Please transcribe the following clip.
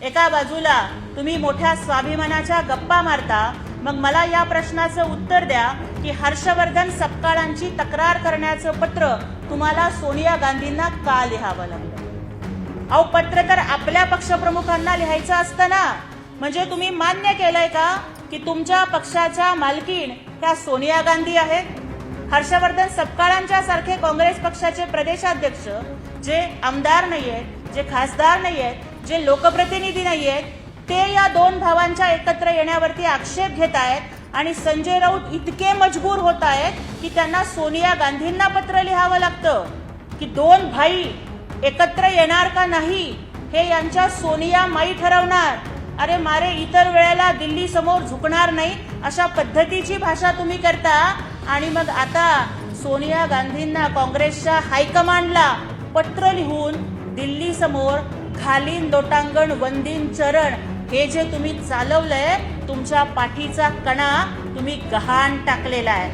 एका बाजूला तुम्ही मोठ्या स्वाभिमानाच्या गप्पा मारता, मग मला या प्रश्नाचं उत्तर द्या की हर्षवर्धन सपकाळांची तक्रार करण्याचं पत्र तुम्हाला सोनिया गांधींना का लिहावं लागलं? अहो, पत्र तर आपल्या पक्षप्रमुखांना लिहायचं असतं ना. म्हणजे तुम्ही मान्य केलंय का की तुमच्या पक्षाच्या मालकीण ह्या सोनिया गांधी आहेत? हर्षवर्धन सपकाळांच्या सारखे काँग्रेस पक्षाचे प्रदेशाध्यक्ष जे आमदार नाहीयेत, जे खासदार नाहीयेत, जे लोकप्रतिनिधी नाहीयेत, ते या दोन भावांच्या एकत्र येण्यावरती आक्षेप घेत आहेत आणि संजय राऊत इतके मजबूर होत आहेत की त्यांना सोनिया गांधींना पत्र लिहावं लागतं की दोन भाई एकत्र येणार का नाही हे यांच्या सोनिया माई ठरवणार. अरे मारे, इतर वेळेला दिल्ली समोर झुकणार नाही अशा पद्धतीची भाषा तुम्ही करता आणि मग आता सोनिया गांधींना काँग्रेसच्या हायकमांडला पत्र लिहून दिल्ली समोर घालीन लोटांगण वंदीन चरण हे जे तुम्ही चालवलंय, तुमच्या पाठीचा कणा तुम्ही गहाण टाकलेला आहे.